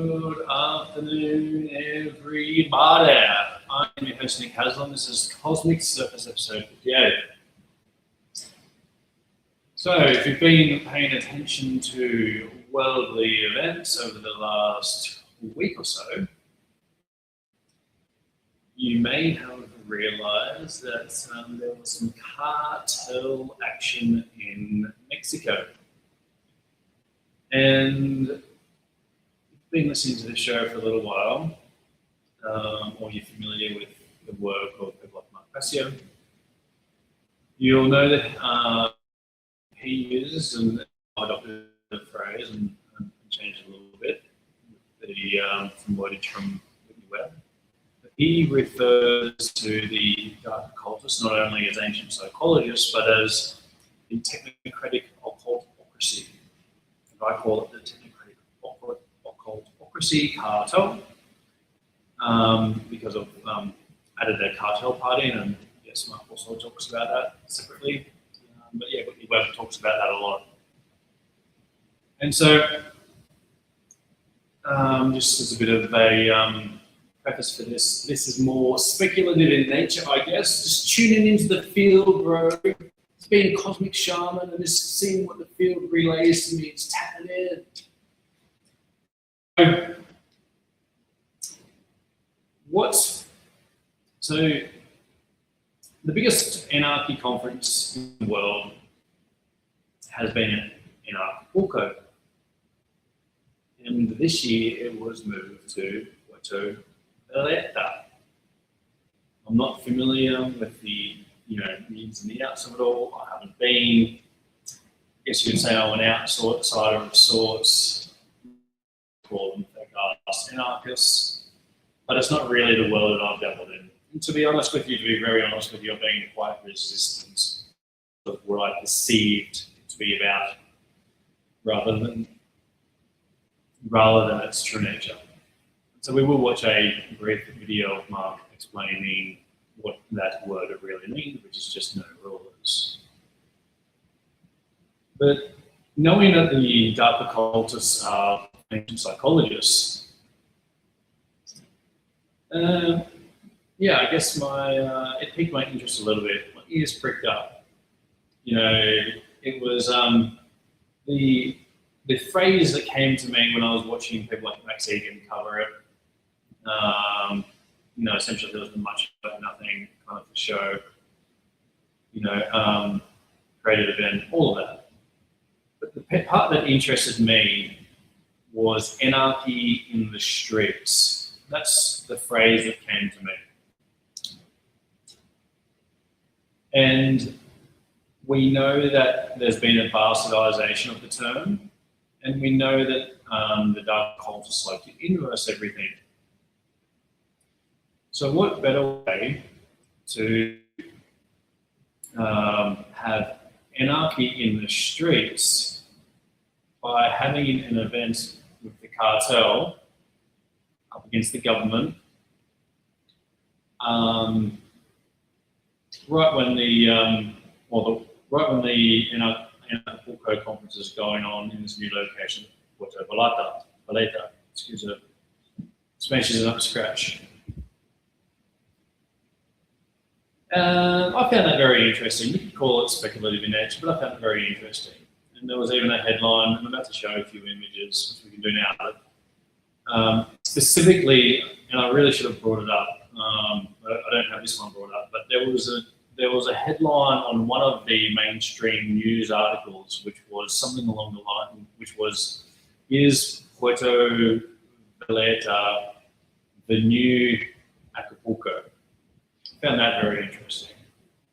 Good afternoon, everybody. I'm your host, Nick Haslam. This is Cosmic Surface episode 58. So, if you've been paying attention to worldly events over the last week or so, you may have realized that there was some cartel action in Mexico. And if you've been listening to the show for a little while, or you're familiar with the work of people like Mark Passio, you'll know that he uses, and I adopted the phrase and changed it a little bit, from wordage from Whitney Webb. He refers to the dark occultists not only as ancient psychologists, but as the technocratic occultocracy. I call it the technocratic occultocracy cartel, because I've added a cartel party, and yes, Mark also talks about that separately. But yeah, Whitney Webb talks about that a lot. And so, just as a bit of a preface for this, this is more speculative in nature, I guess. Just tuning into the field, bro. It's being a cosmic shaman and just seeing what the field relays to me. It's tapping in. So the biggest anarchy conference in the world has been in Purto. And this year it was moved to Purto Vallerta. I'm not familiar with the ins and the outs of it all. I haven't been. I guess you could say I'm an outsider of sorts. Call them anarchists, but it's not really the world that I've dabbled in. And to be honest with you, to be very honest with you, I've been quite resistant of what I perceived it to be about, rather than its true nature. So we will watch a brief video of Mark explaining what that word really means, which is just no rulers. But knowing that the dark occultists are ancient psychologists, yeah, I guess it piqued my interest a little bit. My ears pricked up. It was the phrase that came to me when I was watching people like Max Egan cover it. Essentially there was much but nothing kind of the show. Created event, all of that. But the part that interested me was anarchy in the streets. That's the phrase that came to me. And we know that there's been a bastardization of the term, and we know that the dark occultists like to inverse everything. So what better way to have anarchy in the streets by having an event with the cartel up against the government, right when the Purto conference is going on in this new location, Purto Vallerta. Excuse me, Spanish is an up scratch. I found that very interesting. You could call it speculative in nature, but I found it very interesting. And there was even a headline. I'm about to show a few images, which we can do now. Specifically, and I really should have brought it up. I don't have this one brought up, but there was a headline on one of the mainstream news articles, which was something along the line, which was, "Is Purto Vallerta the new Acapulco?" I found that very interesting.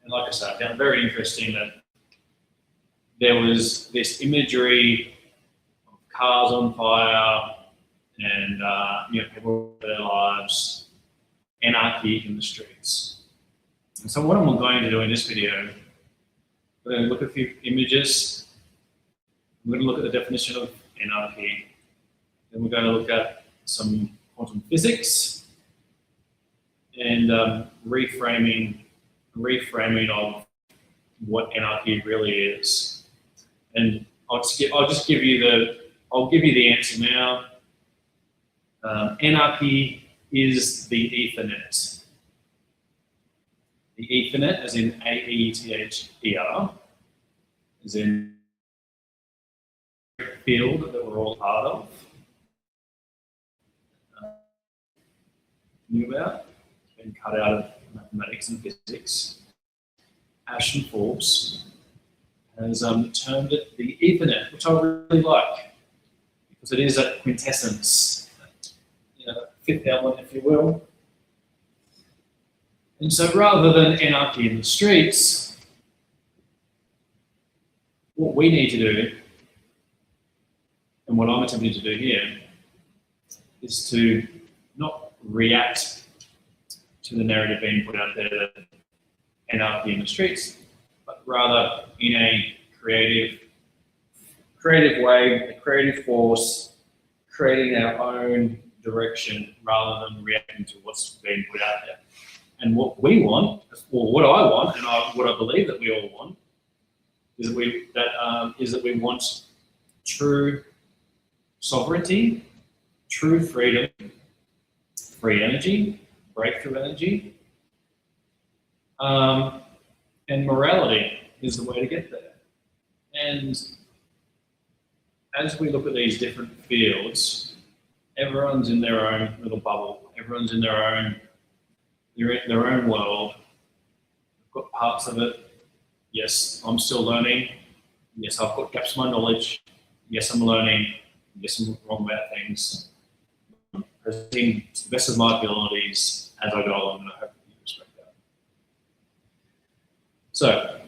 And like I said, I found it very interesting that there was this imagery of cars on fire and people with their lives, anarchy in the streets. And so what I'm going to do in this video, we're going to look at a few images. We're going to look at the definition of anarchy. Then we're going to look at some quantum physics and reframing of what anarchy really is. And I'll give you the answer now. Anarchy is the Aethernet. The Aethernet, as in A-E-T-H-E-R, is in the field that we're all part of. Knew about. It's been cut out of mathematics and physics. Ashton Forbes has termed it the Ethernet, which I really like, because it is a quintessence, fifth element, if you will. And so rather than anarchy in the streets, what we need to do, and what I'm attempting to do here, is to not react to the narrative being put out there that anarchy in the streets, but rather in a creative way, a creative force, creating our own direction rather than reacting to what's being put out there. And what we want, or what I want, and what I believe that we all want, is that we want true sovereignty, true freedom, free energy, breakthrough energy, and morality is the way to get there. And as we look at these different fields, everyone's in their own little bubble. Everyone's in their own world. I've got parts of it. Yes, I'm still learning. Yes, I've got gaps in my knowledge. Yes, I'm learning. Yes, I'm wrong about things. I'm presenting to the best of my abilities as I go along, and I hope you respect that. So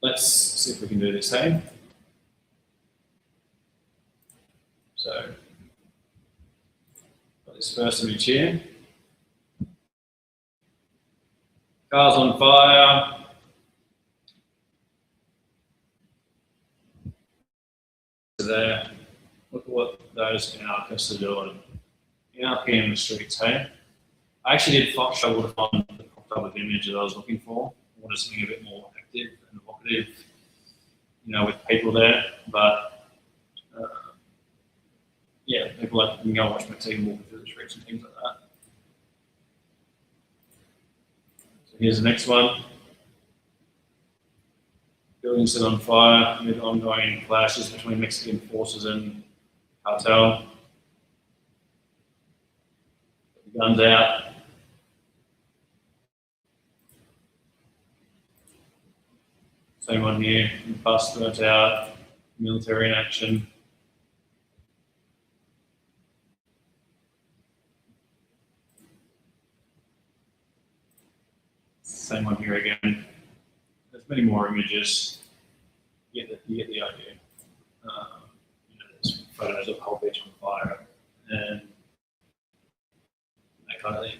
let's see if we can do this, hey? So, got this first image here. Car's on fire. There. Look at what those anarchists are doing. Anarchy in the streets, hey? I actually did struggle to find the public image that I was looking for. I wanted something a bit more active and evocative, with people there. But yeah, people like can go and watch my team walking through the streets and things like that. So here's the next one. Buildings set on fire amid ongoing clashes between Mexican forces and cartel. The guns out. Same one here. The bus burnt out. Military in action. Same one here again. There's many more images. You get the idea. There's photos of the whole beach on fire and that kind of thing.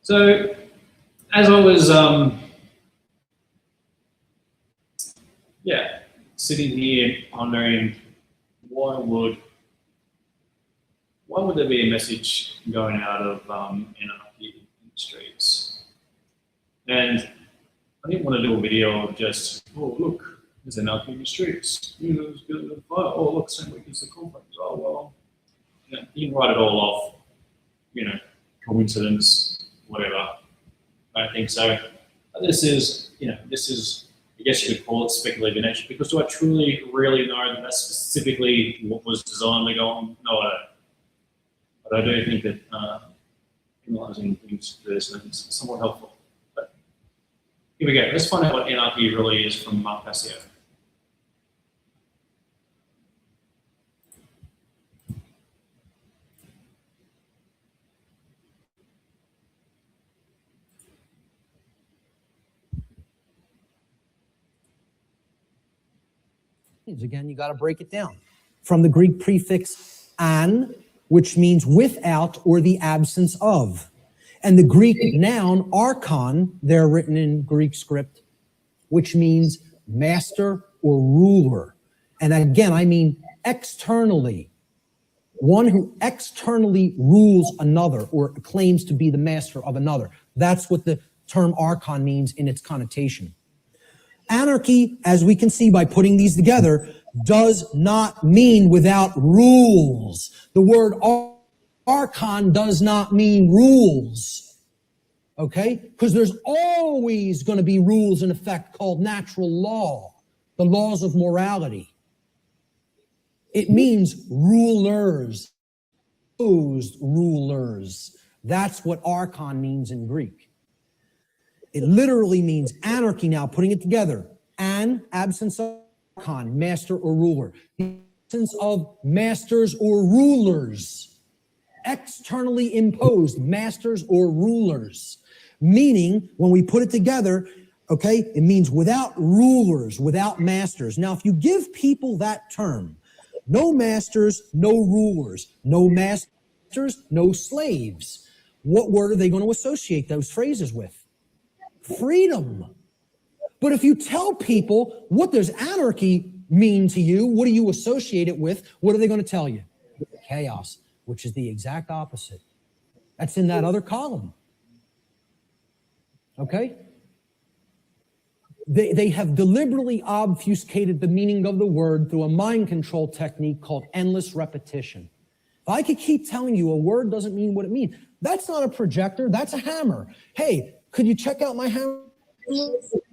So, as I was, sitting here pondering, why would there be a message going out of anarchy in the streets? And I didn't want to do a video of just, oh, look, there's anarchy in the streets. There's good fire. Oh, look, same week as the conference. Oh, well, you can write it all off, coincidence, whatever. I don't think so. This is, I guess you could call it speculative in nature, because do I truly, really know that that's specifically what was designed to go on? No, I don't. But I do think that analysing things to this is somewhat helpful. Here we go. Let's find out what anarchy really is from Mark Passio. Again, you got to break it down. From the Greek prefix an, which means without or the absence of. And the Greek noun archon, they're written in Greek script, which means master or ruler. And again, I mean externally. One who externally rules another or claims to be the master of another. That's what the term archon means in its connotation. Anarchy, as we can see by putting these together, does not mean without rules. The word archon does not mean rules. Okay? Because there's always going to be rules in effect called natural law, the laws of morality. It means rulers, opposed rulers. That's what archon means in Greek. It literally means anarchy now, putting it together. An, absence of archon, master or ruler. The absence of masters or rulers. Externally imposed masters or rulers. Meaning, when we put it together, okay, it means without rulers, without masters. Now, if you give people that term, no masters, no rulers, no masters, no slaves, what word are they going to associate those phrases with? Freedom. But if you tell people, what does anarchy mean to you? What do you associate it with? What are they going to tell you? Chaos, which is the exact opposite. That's in that other column. Okay? They have deliberately obfuscated the meaning of the word through a mind control technique called endless repetition. If I could keep telling you a word doesn't mean what it means, that's not a projector, that's a hammer. Hey, could you check out my hammer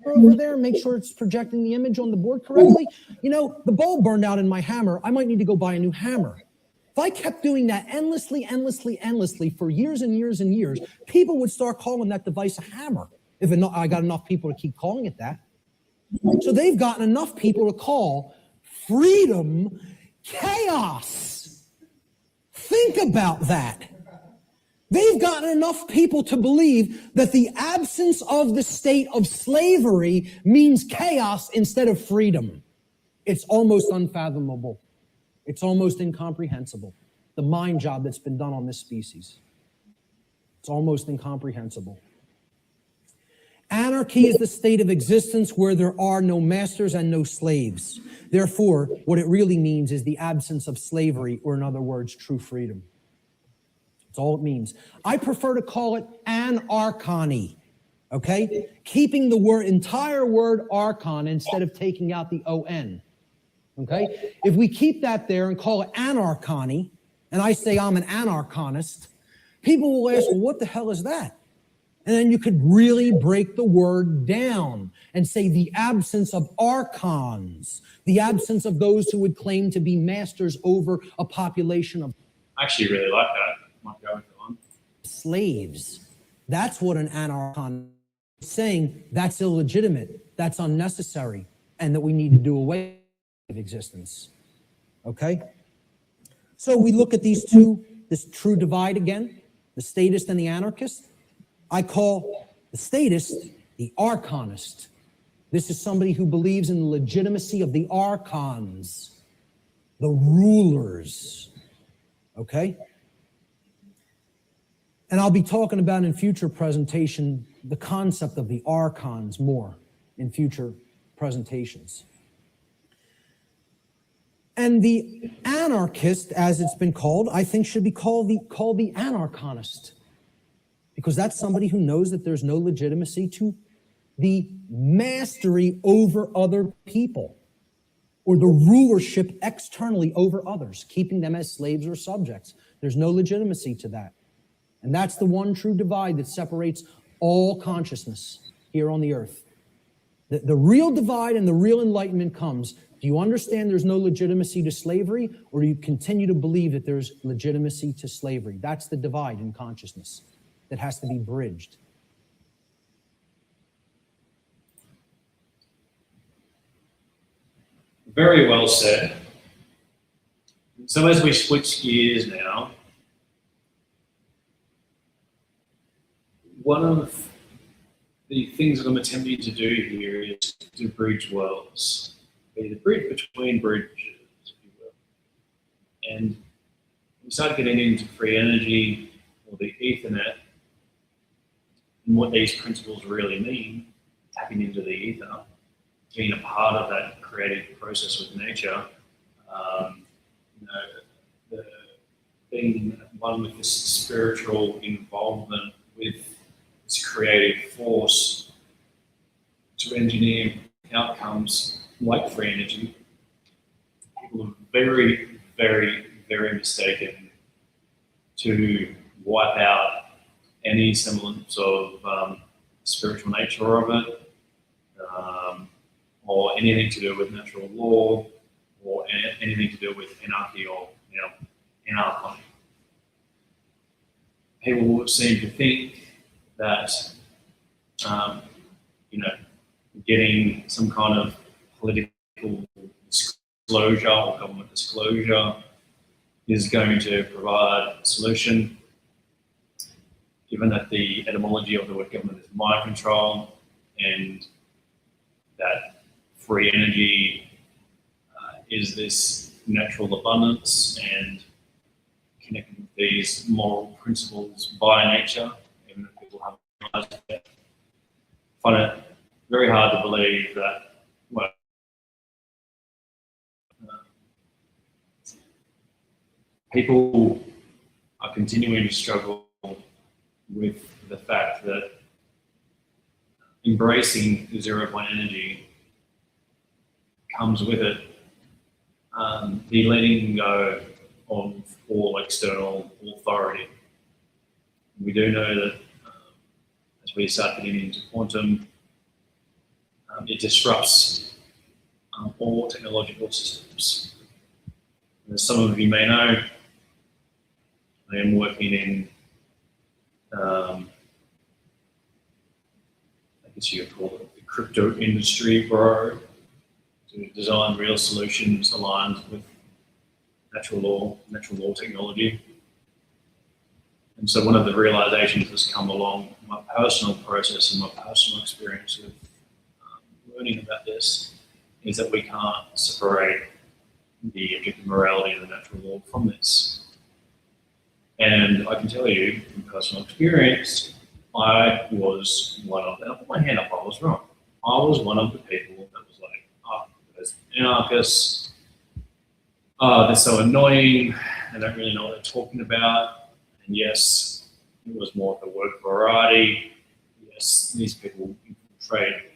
over there and make sure it's projecting the image on the board correctly? You know, the bulb burned out in my hammer. I might need to go buy a new hammer. If I kept doing that endlessly for years and years and years, people would start calling that device a hammer. If I got enough people to keep calling it that. So they've gotten enough people to call freedom chaos. Think about that. They've gotten enough people to believe that the absence of the state of slavery means chaos instead of freedom. It's almost unfathomable. It's almost incomprehensible. The mind job that's been done on this species. It's almost incomprehensible. Anarchy is the state of existence where there are no masters and no slaves. Therefore, what it really means is the absence of slavery, or in other words, true freedom. That's all it means. I prefer to call it anarchony, okay? Keeping the entire word archon instead of taking out the O-N, okay? If we keep that there and call it anarchony, and I say I'm an anarchonist, people will ask, well, what the hell is that? And then you could really break the word down and say the absence of archons, the absence of those who would claim to be masters over a population of I actually really like that. Might go with that one. slaves. That's what an anarchon is saying. That's illegitimate. That's unnecessary. And that we need to do away with existence. Okay? So we look at these two, this true divide again, the statist and the anarchist. I call the statist the archonist. This is somebody who believes in the legitimacy of the archons, the rulers. Okay? And I'll be talking about in future presentation the concept of the archons more in future presentations. And the anarchist, as it's been called, I think should be called the anarchonist. Because that's somebody who knows that there's no legitimacy to the mastery over other people or the rulership externally over others, keeping them as slaves or subjects. There's no legitimacy to that. And that's the one true divide that separates all consciousness here on the earth. The real divide and the real enlightenment comes. Do you understand there's no legitimacy to slavery, or do you continue to believe that there's legitimacy to slavery? That's the divide in consciousness that has to be bridged. Very well said. So as we switch gears now, one of the things that I'm attempting to do here is to bridge worlds, be the bridge between bridges, if you will. And we start getting into free energy or the Aethernet and what these principles really mean, tapping into the ether, being a part of that creative process with nature, being one with this spiritual involvement with this creative force to engineer outcomes like free energy, very, very, very mistaken to wipe out any semblance of spiritual nature of it, or anything to do with natural law, or anything to do with anarchy or anarchony. People seem to think that getting some kind of political disclosure or government disclosure is going to provide a solution, given that the etymology of the word government is mind control, and that free energy is this natural abundance and connected with these moral principles by nature, even if people haven't realized it. I find it very hard to believe that, well, people are continuing to struggle with the fact that embracing zero-point energy comes with it the letting go of all external authority. We do know that as we start getting into quantum, it disrupts all technological systems. As some of you may know, I am working in, I guess you could call it the crypto industry, bro, to design real solutions aligned with natural law technology. And so one of the realizations that's come along my personal process and my personal experience with learning about this is that we can't separate the objective morality of the natural law from this. And I can tell you from personal experience, I was one of them. I put my hand up, I was wrong. I was one of the people that was like, oh, there's anarchists, they're so annoying, they don't really know what they're talking about. And yes, it was more of a word variety. Yes, these people infiltrate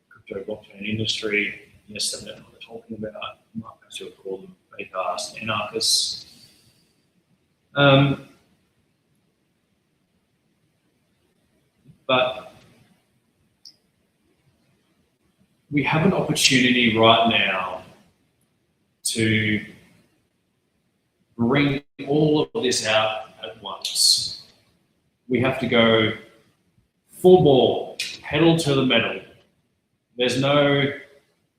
crypto blockchain industry. Yes, they don't know what they're talking about. I might actually call them fake-ass anarchists. But we have an opportunity right now to bring all of this out at once. We have to go full ball, pedal to the metal. There's no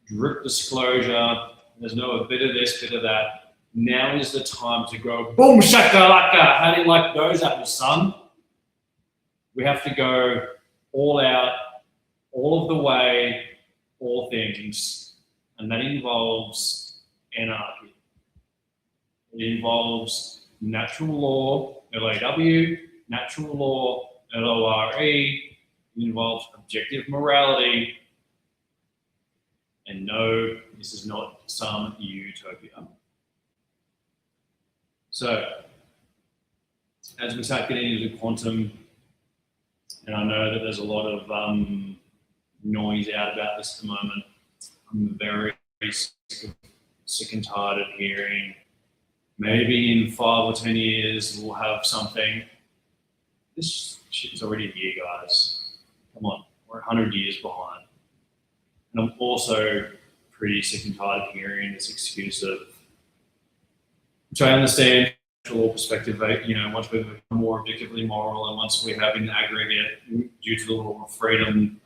drip disclosure. There's no a bit of this, bit of that. Now is the time to go boom shakalaka. How do you like those apples, son? We have to go all out, all of the way, all things, and that involves anarchy. It involves natural law, LAW, natural law, LORE. It involves objective morality. And no, this is not some utopia. So, as we start getting into quantum, and I know that there's a lot of noise out about this at the moment, I'm very sick and tired of hearing, maybe in 5 or 10 years we'll have something. This shit's already here, guys. Come on, we're 100 years behind. And I'm also pretty sick and tired of hearing this excuse of, which I understand from a perspective, once we become more objectively moral and once we have in aggregate, due to the law of freedom,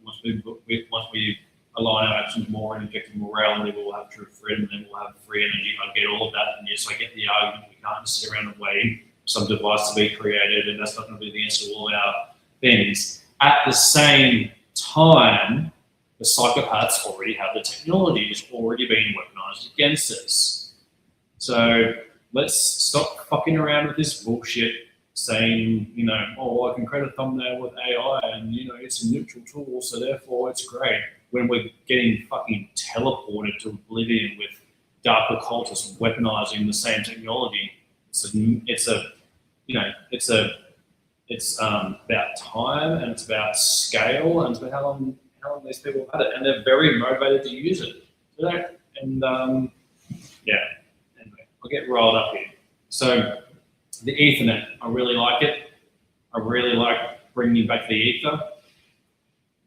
once we align our actions more in objective morality, we'll have true freedom, then we'll have free energy. I get all of that, and yes, I get the argument. We can't just sit around and wait for some device to be created, and that's not going to be the answer to all our things. At the same time, the psychopaths already have the technology. It's already being weaponized against us. So let's stop fucking around with this bullshit saying, I can create a thumbnail with AI and, it's a neutral tool, so therefore it's great, when we're getting fucking teleported to oblivion with dark occultists weaponizing the same technology. It's about time, and it's about scale, and it's about how long these people have had it, and they're very motivated to use it. So And yeah, anyway, I'll get rolled up here. So the Ethernet, I really like it. I really like bringing back the ether.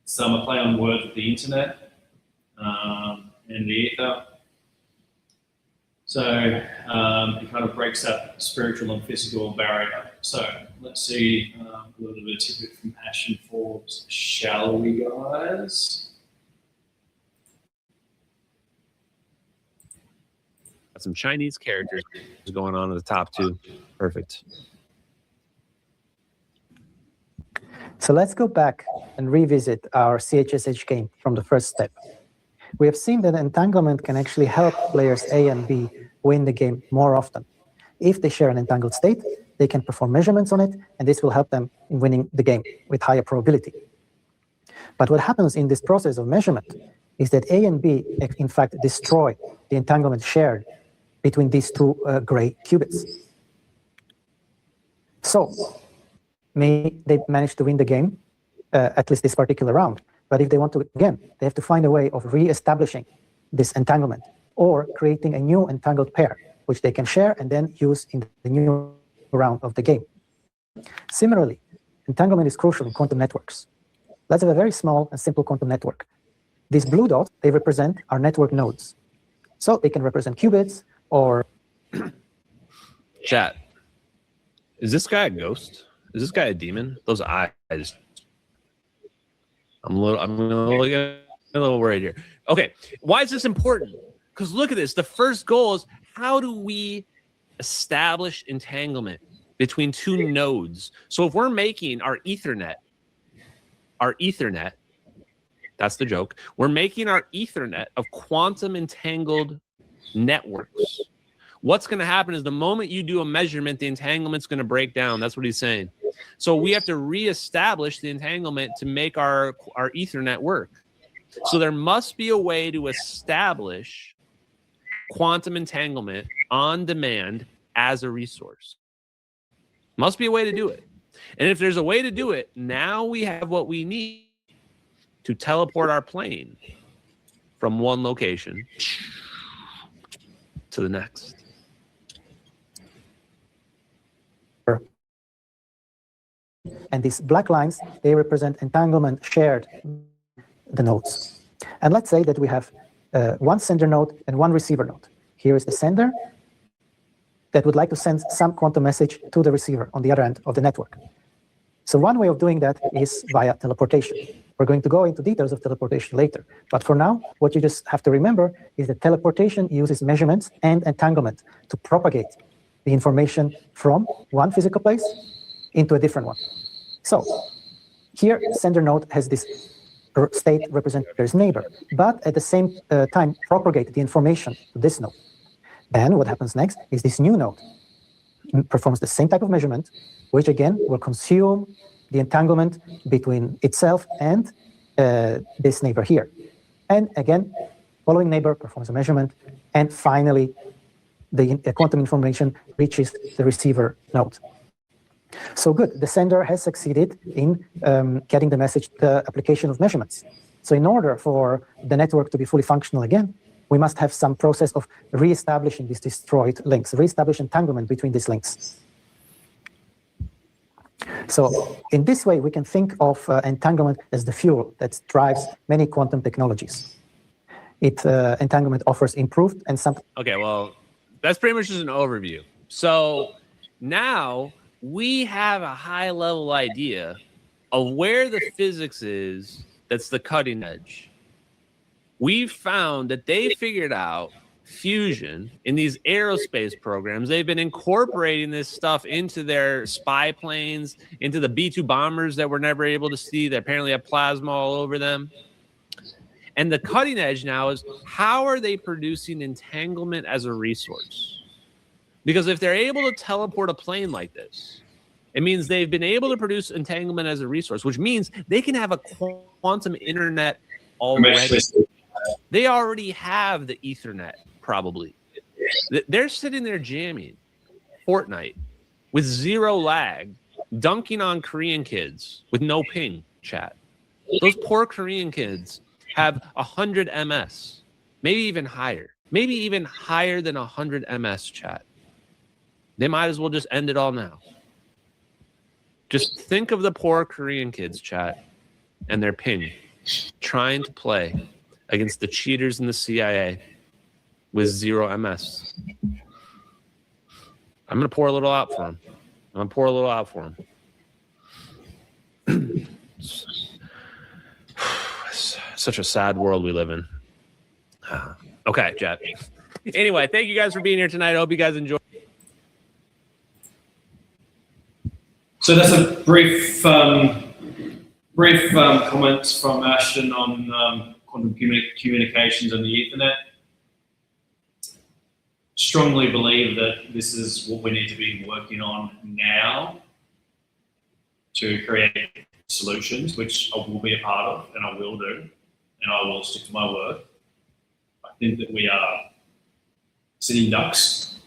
Some are play on words with the internet and the ether. So it kind of breaks that spiritual and physical barrier. So let's see a little bit of tidbit from Ash and Forbes, shall we, guys? Got some Chinese characters going on at the top too. Perfect. So let's go back and revisit our CHSH game from the first step. We have seen that entanglement can actually help players A and B win the game more often. If they share an entangled state, they can perform measurements on it, and this will help them in winning the game with higher probability. But what happens in this process of measurement is that A and B, in fact, destroy the entanglement shared between these two gray qubits. So, may they manage to win the game, at least this particular round. But if they want to, again, they have to find a way of re-establishing this entanglement or creating a new entangled pair, which they can share and then use in the new round of the game. Similarly, entanglement is crucial in quantum networks. Let's have a very small and simple quantum network. These blue dots, they represent our network nodes. So they can represent qubits or... Chat. Is this guy a ghost? Is this guy a demon? Those eyes. I'm a little worried here. Okay, why is this important? Because look at this. The first goal is, how do we establish entanglement between two nodes? So if we're making our Ethernet, that's the joke. We're making our Ethernet of quantum entangled networks. What's going to happen is the moment you do a measurement, the entanglement's going to break down. That's what he's saying. So we have to reestablish the entanglement to make our Ethernet work. So there must be a way to establish quantum entanglement on demand as a resource. Must be a way to do it. And if there's a way to do it, now we have what we need to teleport our plane from one location to the next. And these black lines, they represent entanglement shared the nodes. And let's say that we have one sender node and one receiver node. Here is the sender that would like to send some quantum message to the receiver on the other end of the network. So one way of doing that is via teleportation. We're going to go into details of teleportation later. But for now, what you just have to remember is that teleportation uses measurements and entanglement to propagate the information from one physical place into a different one. So here, sender node has this state represented by its neighbor, but at the same time propagate the information to this node. Then what happens next is this new node performs the same type of measurement, which again will consume the entanglement between itself and this neighbor here. And again, following neighbor performs a measurement, and finally the quantum information reaches the receiver node. So good, the sender has succeeded in getting the message, the application of measurements. So in order for the network to be fully functional again, we must have some process of re-establishing these destroyed links, re-establish entanglement between these links. So in this way, we can think of entanglement as the fuel that drives many quantum technologies. Entanglement offers improved and some... Okay, well, that's pretty much just an overview. So now we have a high-level idea of where the physics is that's the cutting edge. We've found that they figured out fusion in these aerospace programs. They've been incorporating this stuff into their spy planes, into the B-2 bombers that we're never able to see that apparently have plasma all over them. And the cutting edge now is, how are they producing entanglement as a resource? Because if they're able to teleport a plane like this, it means they've been able to produce entanglement as a resource, which means they can have a quantum internet already. They already have the Ethernet, probably. They're sitting there jamming Fortnite with zero lag, dunking on Korean kids with no ping, chat. Those poor Korean kids have 100 MS. maybe even higher. Maybe even higher than 100 ms, chat. They might as well just end it all now. Just think of the poor Korean kids, chat, and their ping, trying to play against the cheaters in the CIA with 0 ms. I'm going to pour a little out for them. Such a sad world we live in. Okay, chat. Anyway, thank you guys for being here tonight. I hope you guys enjoyed. So that's a brief comments from Ashton on quantum communications and the Ethernet. Strongly believe that this is what we need to be working on now to create solutions, which I will be a part of, and I will do, and I will stick to my word. I think that we are sitting ducks.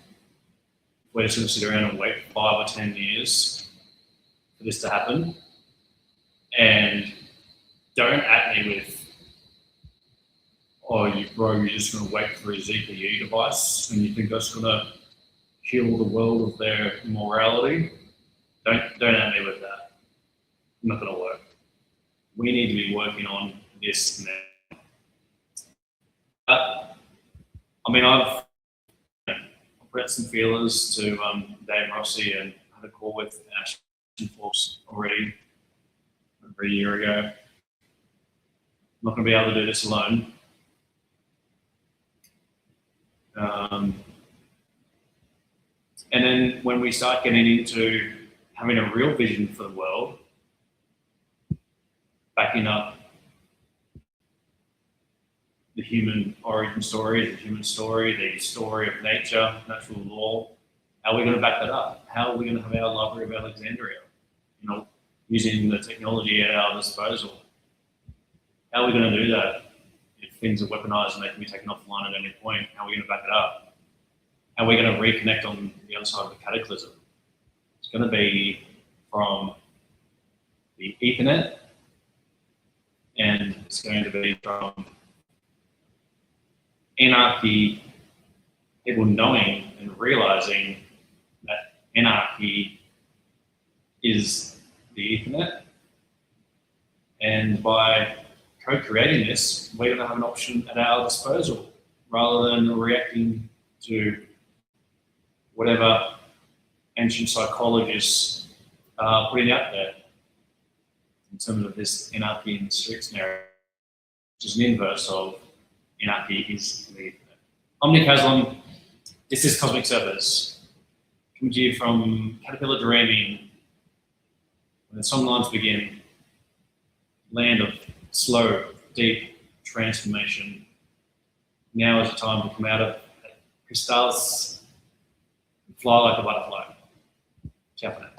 We're just going to sit around and wait for 5 or 10 years for this to happen. And don't at me with, oh, you're just going to wait for a ZPU device and you think that's going to heal the world of their immorality. Don't at me with that. Not going to work. We need to be working on this now. I mean, I've put out some feelers to Dave Rossi and had a call with Ashton Force already over a year ago. I'm not going to be able to do this alone. And then when we start getting into having a real vision for the world, backing up the human origin story, the human story, the story of nature, natural law, how are we going to back that up? How are we going to have our Library of Alexandria? You know, using the technology at our disposal. How are we going to do that if things are weaponized and they can be taken offline at any point? How are we going to back it up? How are we going to reconnect on the other side of the cataclysm? It's going to be from the Ethernet, and it's going to be from anarchy, people knowing and realizing that anarchy is the Ethernet. And by co-creating this, we're going to have an option at our disposal rather than reacting to whatever ancient psychologists are putting out there in terms of this anarchy in the streets narrative, which is an inverse of anarchy is the Ethernet. I'm Nick Haslam. This is Cosmic Servers. Coming to you from Caterpillar Dreaming, when the songlines begin, land of slow, deep transformation. Now is the time to come out of crystals and fly like a butterfly. Ciao for now.